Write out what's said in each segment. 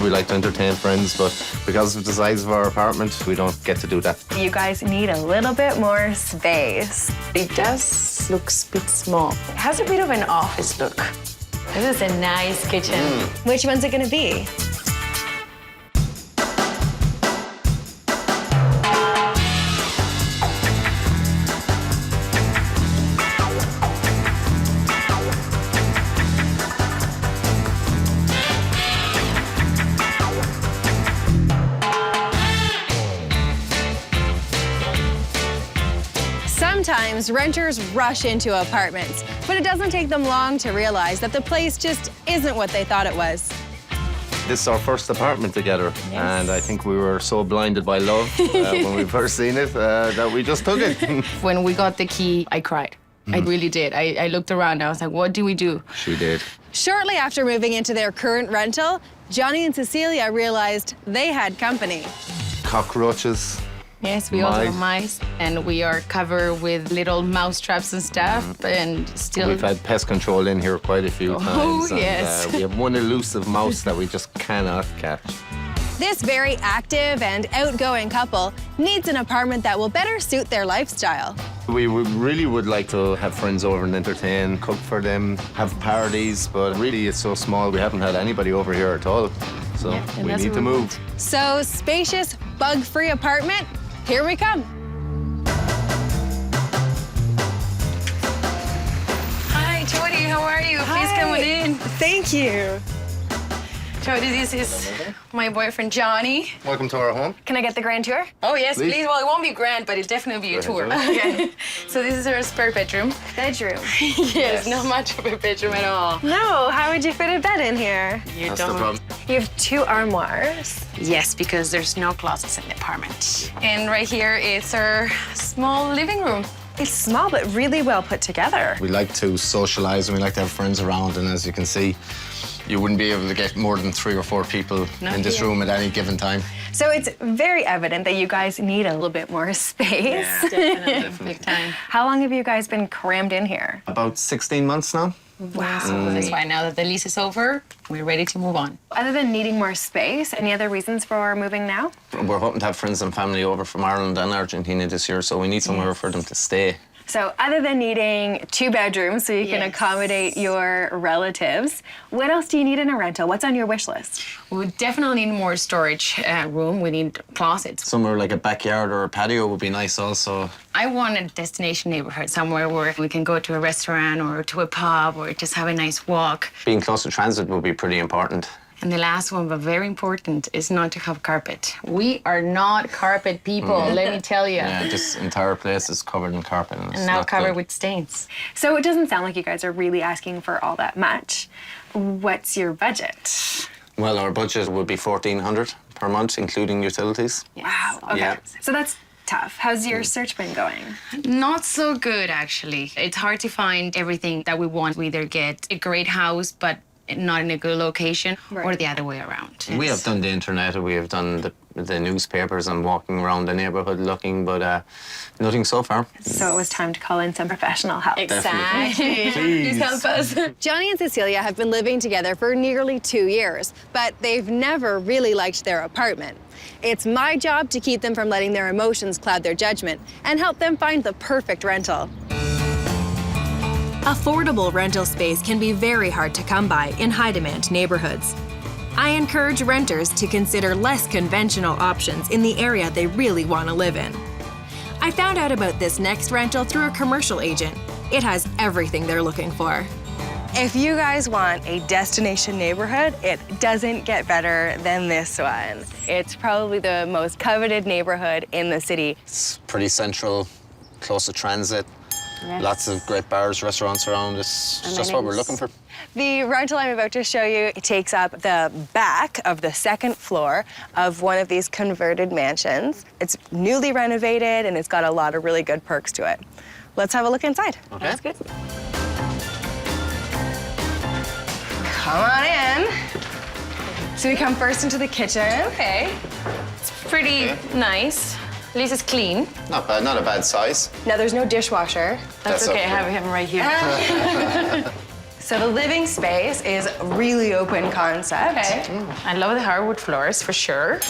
We like to entertain friends, but because of the size of our apartment, we don't get to do that. You guys need a little bit more space. It does look a bit small. It has a bit of an office look. This is a nice kitchen. Which one's it gonna be? Sometimes renters rush into apartments, but it doesn't take them long to realize that the place just isn't what they thought it was. This is our first apartment together, and I think we were so blinded by love when we first seen it that we just took it. When we got the key, I cried. I really did. I looked around and I was like, what do we do? She did. Shortly after moving into their current rental, Johnny and Cecilia realized they had company. Cockroaches. Yes, we also have mice, and we are covered with little mouse traps and stuff, and still... We've had pest control in here quite a few times. And, yes. we have one elusive mouse that we just cannot catch. This very active and outgoing couple needs an apartment that will better suit their lifestyle. We really would like to have friends over and entertain, cook for them, have parties, but really it's so small we haven't had anybody over here at all. So we need to move. So, spacious, bug-free apartment, here we come. Hi, Jodi, how are you? Please come on in. Thank you. Jodi, this is my boyfriend, Johnny. Welcome to our home. Can I get the grand tour? Oh, yes, please. Well, it won't be grand, but it'll definitely be a tour. Okay. So this is our spare bedroom. Bedroom. Yes, not much of a bedroom at all. No, how would you fit a bed in here? You That's the problem. You have 2 armoires. Yes, because there's no closets in the apartment. And right here is our small living room. It's small, but really well put together. We like to socialize and we like to have friends around, and as you can see, you wouldn't be able to get more than 3 or 4 people in this room at any given time. So it's very evident that you guys need a little bit more space. Yeah, definitely. Big time. How long have you guys been crammed in here? About 16 months now. Wow. So that's why now that the lease is over, we're ready to move on. Other than needing more space, any other reasons for moving now? We're hoping to have friends and family over from Ireland and Argentina this year, so we need somewhere for them to stay. So other than needing 2 bedrooms so you can accommodate your relatives, what else do you need in a rental? What's on your wish list? We would definitely need more storage room. We need closets. Somewhere like a backyard or a patio would be nice also. I want a destination neighborhood, somewhere where we can go to a restaurant or to a pub or just have a nice walk. Being close to transit would be pretty important. And the last one, but very important, is not to have carpet. We are not carpet people, let me tell you. Yeah, this entire place is covered in carpet. And, And now covered with stains. So it doesn't sound like you guys are really asking for all that much. What's your budget? Well, our budget would be $1,400 per month, including utilities. Wow, okay. Yeah. So that's tough. How's your search been going? Not so good, actually. It's hard to find everything that we want. We either get a great house, but not in a good location, or the other way around. We have done the internet, we have done the newspapers and walking around the neighbourhood looking, but nothing so far. So it was time to call in some professional help. Exactly. Please help us. Johnny and Cecilia have been living together for nearly 2 years, but they've never really liked their apartment. It's my job to keep them from letting their emotions cloud their judgment and help them find the perfect rental. Affordable rental space can be very hard to come by in high-demand neighborhoods. I encourage renters to consider less conventional options in the area they really want to live in. I found out about this next rental through a commercial agent. It has everything they're looking for. If you guys want a destination neighborhood, it doesn't get better than this one. It's probably the most coveted neighborhood in the city. It's pretty central, close to transit. Yes. Lots of great bars, restaurants around. It's just what we're looking for. The rental I'm about to show you takes up the back of the 2nd floor of one of these converted mansions. It's newly renovated and it's got a lot of really good perks to it. Let's have a look inside. Okay. That's good. Come on in. So we come first into the kitchen. Okay. It's pretty nice. At least it's clean. Not bad, not a bad size. Now, there's no dishwasher. That's okay, I have him right here. So the living space is a really open concept. Okay. I love the hardwood floors for sure.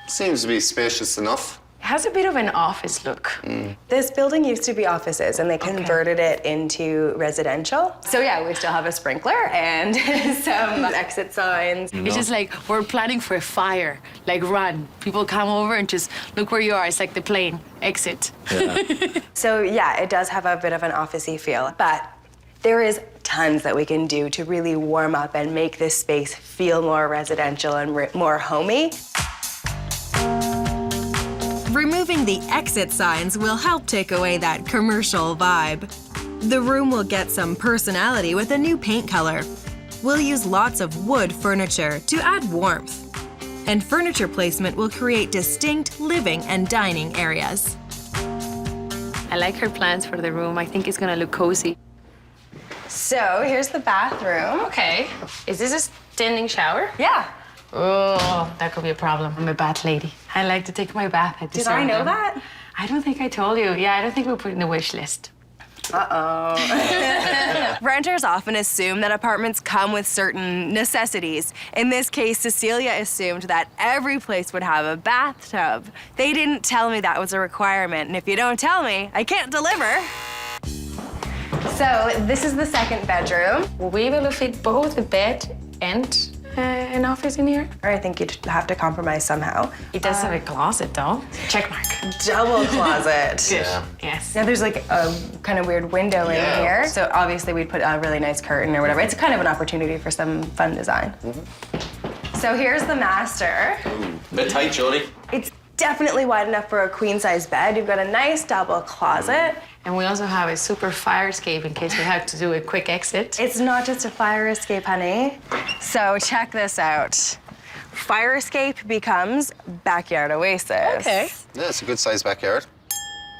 Seems to be spacious enough. It has a bit of an office look. This building used to be offices and they converted it into residential. So yeah, we still have a sprinkler and some exit signs. It's just like we're planning for a fire, like run. People come over and just look where you are. It's like the plane, exit. So yeah, it does have a bit of an office-y feel, but there is tons that we can do to really warm up and make this space feel more residential and more homey. Removing the exit signs will help take away that commercial vibe. The room will get some personality with a new paint color. We'll use lots of wood furniture to add warmth. And furniture placement will create distinct living and dining areas. I like her plans for the room. I think it's gonna look cozy. So here's the bathroom. Okay. Is this a standing shower? Yeah. Oh, that could be a problem. I'm a bath lady. I like to take my bath. Did I know that? I don't think I told you. Yeah, I don't think we put it in the wish list. Uh-oh. Renters often assume that apartments come with certain necessities. In this case, Cecilia assumed that every place would have a bathtub. They didn't tell me that was a requirement, and if you don't tell me, I can't deliver. So this is the second bedroom. Will we be able to fit both a bed and an office in here? Or I think you'd have to compromise somehow. It does have a closet, though. Check mark. Double closet. Yeah. Yes. Now there's like a kind of weird window in here. So obviously we'd put a really nice curtain or whatever. It's kind of an opportunity for some fun design. So here's the master. Bit tight, Jodi. It's definitely wide enough for a queen-size bed. You've got a nice double closet. And we also have a super fire escape in case we have to do a quick exit. It's not just a fire escape, honey. So check this out. Fire escape becomes backyard oasis. Okay. Yeah, it's a good sized backyard.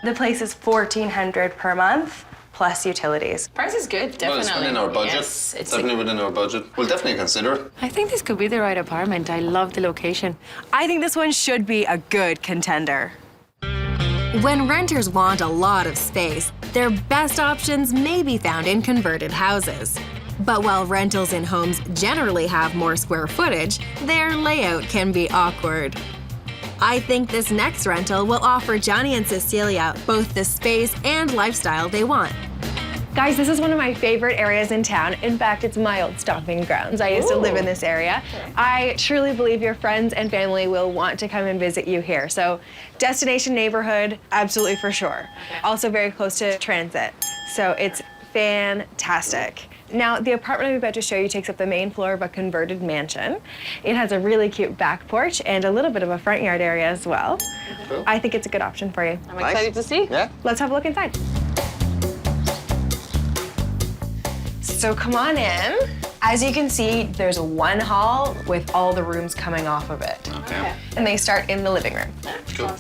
The place is $1,400 per month, plus utilities. Price is good, definitely. Well, it's within our budget. Yes, it's Definitely within our budget. We'll definitely consider it. I think this could be the right apartment. I love the location. I think this one should be a good contender. When renters want a lot of space, their best options may be found in converted houses. But while rentals in homes generally have more square footage, their layout can be awkward. I think this next rental will offer Johnny and Cecilia both the space and lifestyle they want. Guys, this is one of my favorite areas in town. In fact, it's my old stomping grounds. I used to live in this area. I truly believe your friends and family will want to come and visit you here. So, destination neighborhood, absolutely for sure. Also very close to transit. So it's fantastic. Now, the apartment I'm about to show you takes up the main floor of a converted mansion. It has a really cute back porch and a little bit of a front yard area as well. Cool. I think it's a good option for you. I'm excited to see. Yeah. Let's have a look inside. So come on in. As you can see, there's one hall with all the rooms coming off of it. Okay. And they start in the living room. Cool.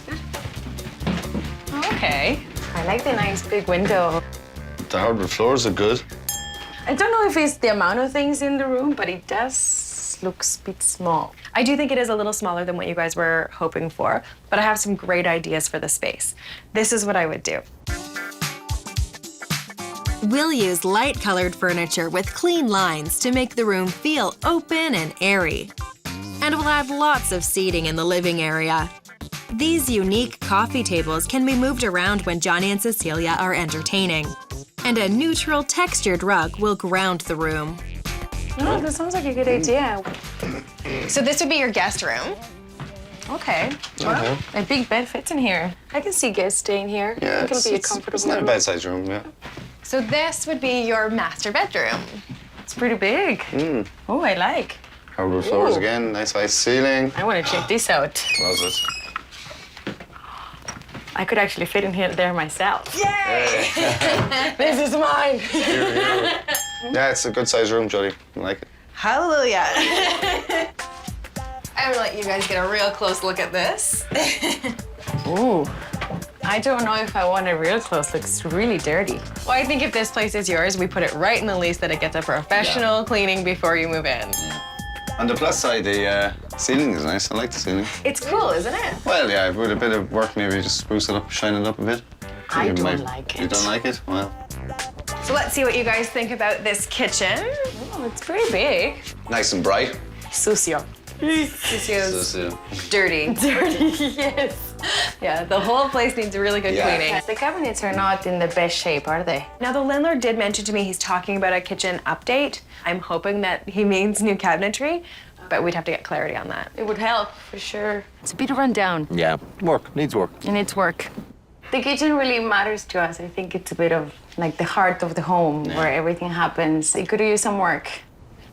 Okay. I like the nice big window. The hardwood floors are good. I don't know if it's the amount of things in the room, but it does look a bit small. I do think it is a little smaller than what you guys were hoping for, but I have some great ideas for the space. This is what I would do. We'll use light-colored furniture with clean lines to make the room feel open and airy. And we'll add lots of seating in the living area. These unique coffee tables can be moved around when Johnny and Cecilia are entertaining. And a neutral textured rug will ground the room. No, that sounds like a good idea. So this would be your guest room. Okay. Well, a big bed fits in here. I can see guests staying here. Yeah, It'll be a comfortable it's not a room. bad sized room, yeah. So this would be your master bedroom. It's pretty big. Oh, I like. Hardwood floors Ooh. again, nice high ceiling. I want to check this out. Closet. I could actually fit in here there myself. Yay! This is mine. Here we go. Yeah, it's a good sized room, Jodi. I like it. Hallelujah. I'm gonna let you guys get a real close look at this. Ooh. I don't know if I want a real close look. It's really dirty. Well, I think if this place is yours, we put it right in the lease that it gets a professional cleaning before you move in. On the plus side, the ceiling is nice. I like the ceiling. It's cool, isn't it? Well, yeah, with a bit of work, maybe just spruce it up, shine it up a bit. I You don't might- like You it. don't like it? Well, It's So let's see what you guys think about this kitchen. Oh, it's pretty big. Nice and bright. Sucio. Sucio's dirty. Dirty, yes. Yeah, the whole place needs really good cleaning. The cabinets are not in the best shape, are they? Now, the landlord did mention to me he's talking about a kitchen update. I'm hoping that he means new cabinetry, but we'd have to get clarity on that. It would help, for sure. It's a bit run down. Yeah, work. Needs work. It needs work. The kitchen really matters to us. I think it's a bit of like the heart of the home where everything happens. It could use some work.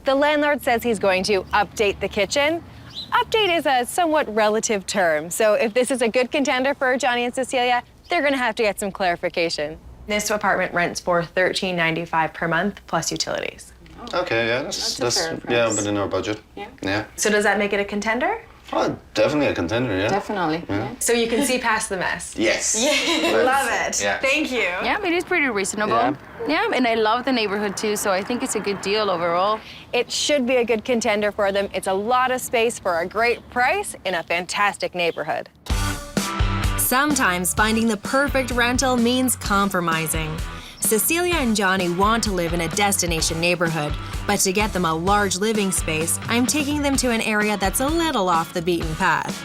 The landlord says he's going to update the kitchen. Update is a somewhat relative term, so if this is a good contender for Johnny and Cecilia, they're gonna have to get some clarification. This apartment rents for $13.95 per month plus utilities. Okay, yeah, that's fair yeah, price. but in our budget. Yeah. So does that make it a contender? Oh, definitely a contender, yeah. Definitely. Yeah. So you can see past the mess. Yes. Love it. Yeah. Thank you. Yeah, it is pretty reasonable. Yeah, and I love the neighborhood too, so I think it's a good deal overall. It should be a good contender for them. It's a lot of space for a great price in a fantastic neighborhood. Sometimes finding the perfect rental means compromising. Cecilia and Johnny want to live in a destination neighborhood, but to get them a large living space, I'm taking them to an area that's a little off the beaten path.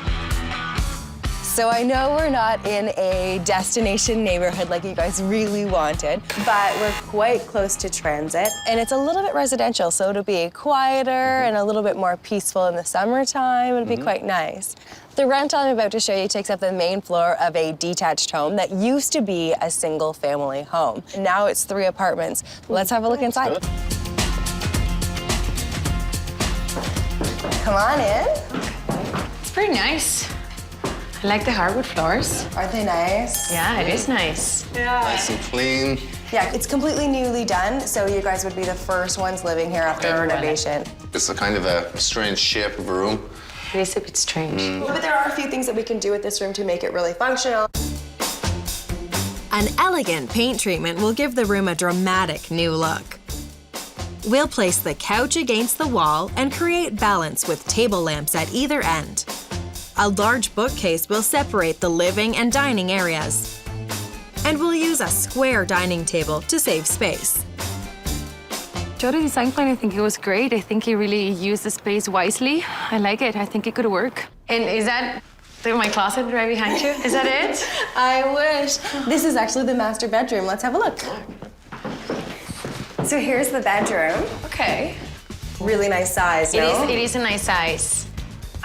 So I know we're not in a destination neighborhood like you guys really wanted, but we're quite close to transit, and it's a little bit residential, so it'll be quieter and a little bit more peaceful in the summertime. It'll be quite nice. The rental I'm about to show you takes up the main floor of a detached home that used to be a single-family home. Now it's 3 apartments. Let's have a look inside. Good. Come on in. It's pretty nice. I like the hardwood floors. Aren't they nice? Yeah, it is nice. Nice and clean. Yeah, it's completely newly done, so you guys would be the first ones living here after a renovation. It's a kind of a strange shape of a room. It is a bit strange. But there are a few things that we can do with this room to make it really functional. An elegant paint treatment will give the room a dramatic new look. We'll place the couch against the wall and create balance with table lamps at either end. A large bookcase will separate the living and dining areas. And we'll use a square dining table to save space. Jodi design plan, I think it was great. I think he really used the space wisely. I like it. I think it could work. And is that my closet right behind you? Is that it? I wish. This is actually the master bedroom. Let's have a look. So here's the bedroom. Okay. Really nice size, no? It is a nice size.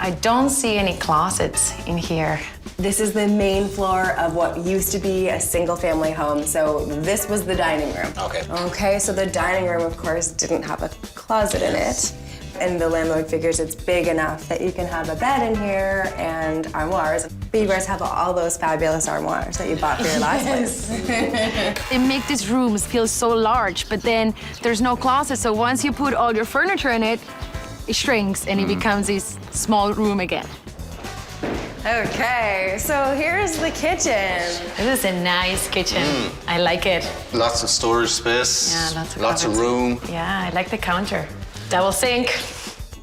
I don't see any closets in here. This is the main floor of what used to be a single-family home. So this was the dining room. Okay. Okay, so the dining room, of course, didn't have a closet in it. And the landlord figures it's big enough that you can have a bed in here and armoires. But you guys have all those fabulous armoires that you bought for your last place. They make these rooms feel so large, but then there's no closet. So once you put all your furniture in it, it shrinks and it becomes this small room again. Okay, so here's the kitchen. This is a nice kitchen. I like it. Lots of storage space. Yeah, lots of cupboards. room. Yeah, I like the counter. Double sink.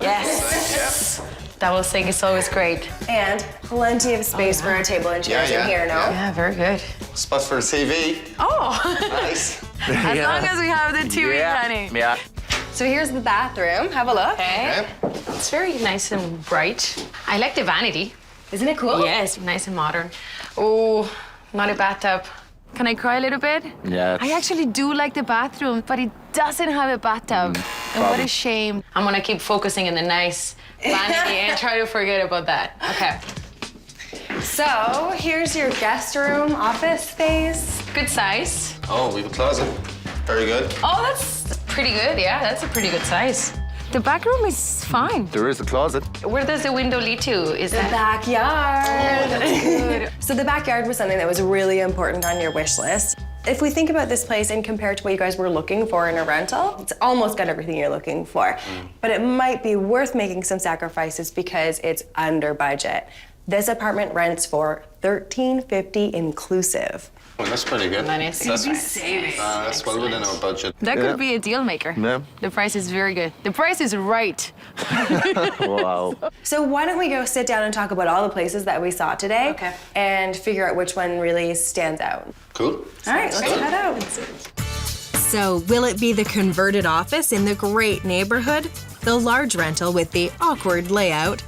Yes. Double sink is always great. And plenty of space for a table and chairs in here, no? Yeah, very good. Spot for a TV. Oh, Nice. as long as we have the TV running. Yeah. So here's the bathroom. Have a look. Okay. It's very nice and bright. I like the vanity. Isn't it cool? Yes, nice and modern. Oh, not a bathtub. Can I cry a little bit? Yeah. I actually do like the bathroom, but it doesn't have a bathtub. And what a shame. I'm gonna keep focusing on the nice vanity and try to forget about that. Okay. So here's your guest room, office space. Good size. Oh, we have a closet. Very good. Oh, that's pretty good. Yeah, that's a pretty good size. The back room is fine. There is a closet. Where does the window lead to? Is that Backyard. that's good? So the backyard was something that was really important on your wish list. If we think about this place and compare it to what you guys were looking for in a rental, it's almost got everything you're looking for. But it might be worth making some sacrifices because it's under budget. This apartment rents for $13.50 inclusive. Well, that's pretty good. That is That's well within our budget. That could be a deal maker. Yeah. The price is very good. The price is right. Wow. So why don't we go sit down and talk about all the places that we saw today and figure out which one really stands out. Cool. All right, let's head out. So, will it be the converted office in the great neighborhood, the large rental with the awkward layout,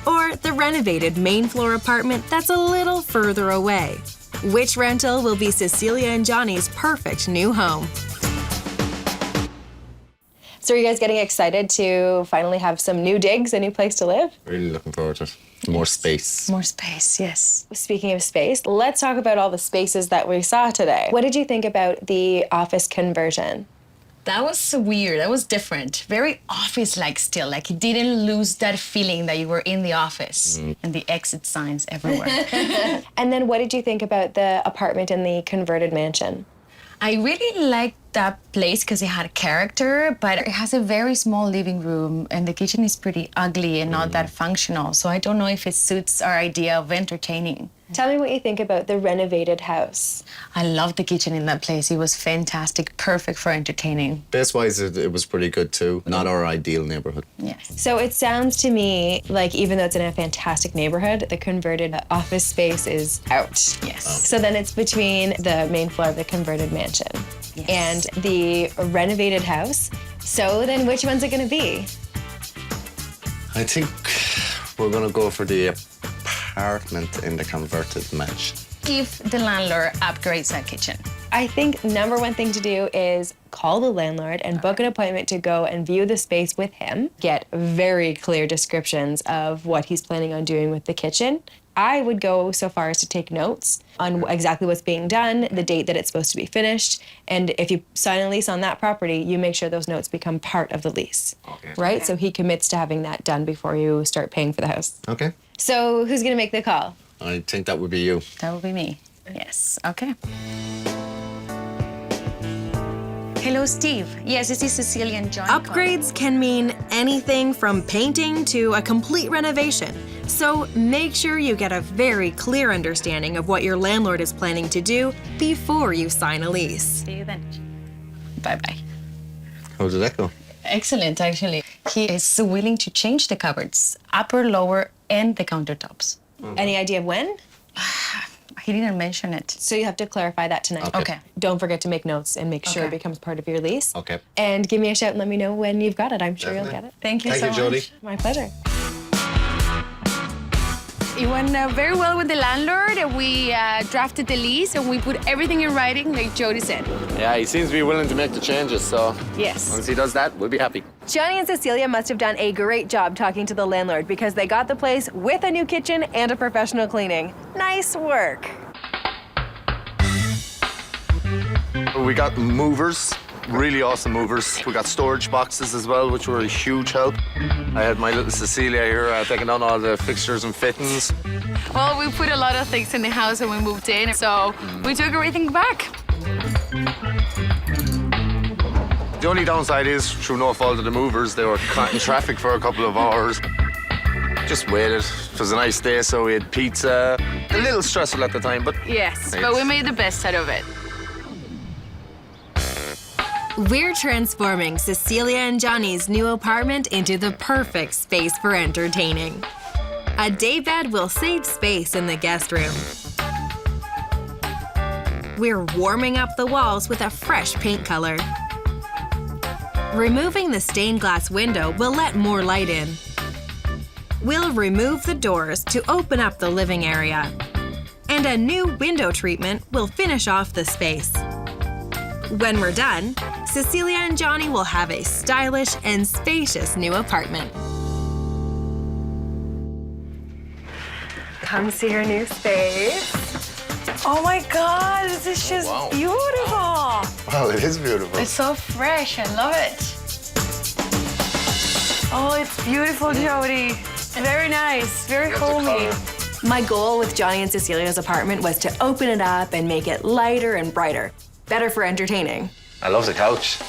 or the renovated main floor apartment that's a little further away? Which rental will be Cecilia and Johnny's perfect new home? So are you guys getting excited to finally have some new digs, a new place to live? Really looking forward to it. More space. More space, yes. Speaking of space, let's talk about all the spaces that we saw today. What did you think about the office conversion? That was weird. That was different. Very office-like still. Like, you didn't lose that feeling that you were in the office. And the exit signs everywhere. And then what did you think about the apartment in the converted mansion? I really liked that place because it had character, but it has a very small living room and the kitchen is pretty ugly and not that functional. So I don't know if it suits our idea of entertaining. Tell me what you think about the renovated house. I loved the kitchen in that place. It was fantastic, perfect for entertaining. Space-wise, it was pretty good too. Not our ideal neighborhood. Yes. So it sounds to me like even though it's in a fantastic neighborhood, the converted office space is out. Yes. So then it's between the main floor of the converted mansion and the renovated house. So then which one's it gonna be? I think we're gonna go for the apartment in the converted mansion. If the landlord upgrades that kitchen. I think number one thing to do is call the landlord and book an appointment to go and view the space with him. Get very clear descriptions of what he's planning on doing with the kitchen. I would go so far as to take notes on exactly what's being done, the date that it's supposed to be finished, and if you sign a lease on that property, you make sure those notes become part of the lease, right? So he commits to having that done before you start paying for the house. Okay. So who's gonna make the call? I think that would be you. That would be me. Yes. Okay. Hello, Steve. Yes, this is Cecilia and John. Upgrades can mean anything from painting to a complete renovation. So make sure you get a very clear understanding of what your landlord is planning to do before you sign a lease. See you then. Bye-bye. How did that go? Excellent, actually. He is willing to change the cupboards, upper, lower, and the countertops. Any idea of when? He didn't mention it. So you have to clarify that tonight. Okay. Don't forget to make notes and make sure it becomes part of your lease. Okay. And give me a shout and let me know when you've got it. I'm sure you'll get it. Thank you so much. Jodi. My pleasure. It went very well with the landlord. We drafted the lease and we put everything in writing, like Jodi said. Yeah, he seems to be willing to make the changes, so Yes. once he does that, we'll be happy. Johnny and Cecilia must have done a great job talking to the landlord because they got the place with a new kitchen and a professional cleaning. Nice work. We got movers, really awesome movers. We got storage boxes as well, which were a huge help. I had my little Cecilia here taking on all the fixtures and fittings. Well, we put a lot of things in the house when we moved in, so we took everything back. The only downside is, through no fault of the movers, they were caught in traffic for a couple of hours. Just waited. It was a nice day, so we had pizza. A little stressful at the time, but Yes, but we made the best out of it. We're transforming Cecilia and Johnny's new apartment into the perfect space for entertaining. A daybed will save space in the guest room. We're warming up the walls with a fresh paint color. Removing the stained glass window will let more light in. We'll remove the doors to open up the living area. And a new window treatment will finish off the space. When we're done, Cecilia and Johnny will have a stylish and spacious new apartment. Come see your new space. Oh my God, this is just beautiful. well, it is beautiful. It's so fresh. I love it. Oh, it's beautiful, Jodi. Very nice, very homey. My goal with Johnny and Cecilia's apartment was to open it up and make it lighter and brighter. Better for entertaining. I love the couch.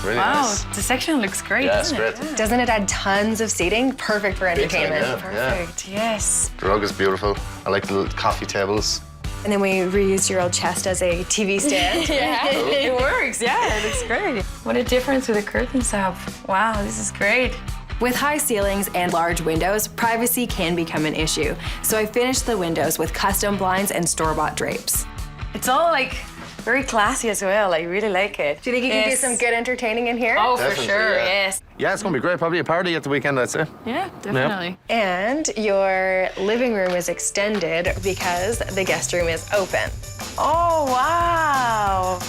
Really nice. The section looks great, Yeah, it's doesn't great. it? Doesn't it add tons of seating? Perfect for Big time, entertainment. yeah. Perfect, yes. The rug is beautiful. I like the little coffee tables. And then we reused your old chest as a TV stand. Yeah, it works. Yeah, it looks great. What a difference with the curtains have. Wow, this is great. With high ceilings and large windows, privacy can become an issue. So I finished the windows with custom blinds and store-bought drapes. It's all like Very classy as well. I really like it. Do you think you can do some good entertaining in here? Oh, for Definitely, sure, yeah. yes. Yeah, it's gonna be great. Probably a party at the weekend, I'd say. Yeah, definitely. And your living room is extended because the guest room is open. Oh, wow.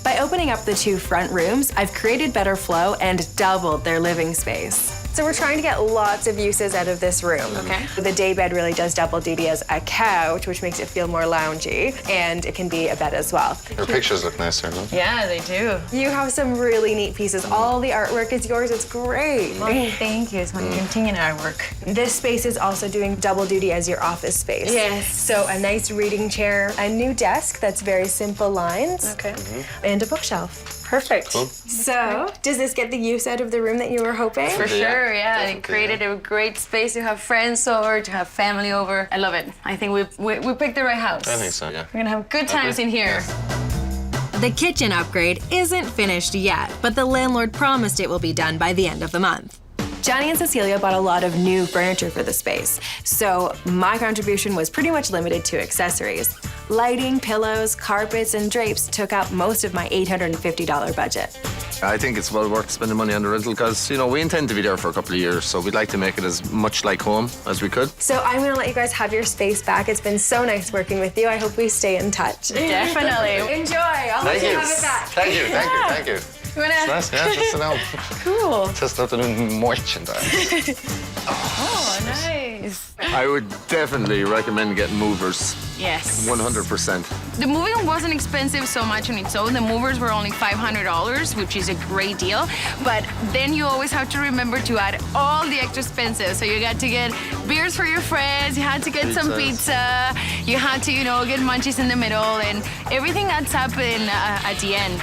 By opening up the 2 front rooms, I've created better flow and doubled their living space. So we're trying to get lots of uses out of this room. Okay. The day bed really does double duty as a couch, which makes it feel more loungy, and it can be a bed as well. Your pictures look nicer, no? Yeah, they do. You have some really neat pieces. All the artwork is yours. It's great. Well, thank you. It's my continuing artwork. This space is also doing double duty as your office space. Yes. So a nice reading chair, a new desk that's very simple lines, Okay. and a bookshelf. Perfect. Cool. So, does this get the use out of the room that you were hoping? For Yeah, sure, yeah. definitely, It created a great space to have friends over, to have family over. I love it. I think we picked the right house. I think so, yeah. We're gonna have good times in here. The kitchen upgrade isn't finished yet, but the landlord promised it will be done by the end of the month. Johnny and Cecilia bought a lot of new furniture for the space, so my contribution was pretty much limited to accessories. Lighting, pillows, carpets, and drapes took up most of my $850 budget. I think it's well worth spending money on the rental because, you know, we intend to be there for a couple of years, so we'd like to make it as much like home as we could. So I'm gonna let you guys have your space back. It's been so nice working with you. I hope we stay in touch. Definitely. Enjoy. I'll let Thank you you. have it back. Thank you, thank you, thank you. You wanna? Nice, yeah, just know. Cool. Just not to do merchandise. Oh, nice. I would definitely recommend getting movers, Yes. 100%. The moving wasn't expensive so much on its own. The movers were only $500, which is a great deal. But then you always have to remember to add all the extra expenses. So you got to get beers for your friends, you had to get some pizza, you had to, get munchies in the middle, and everything adds up at the end.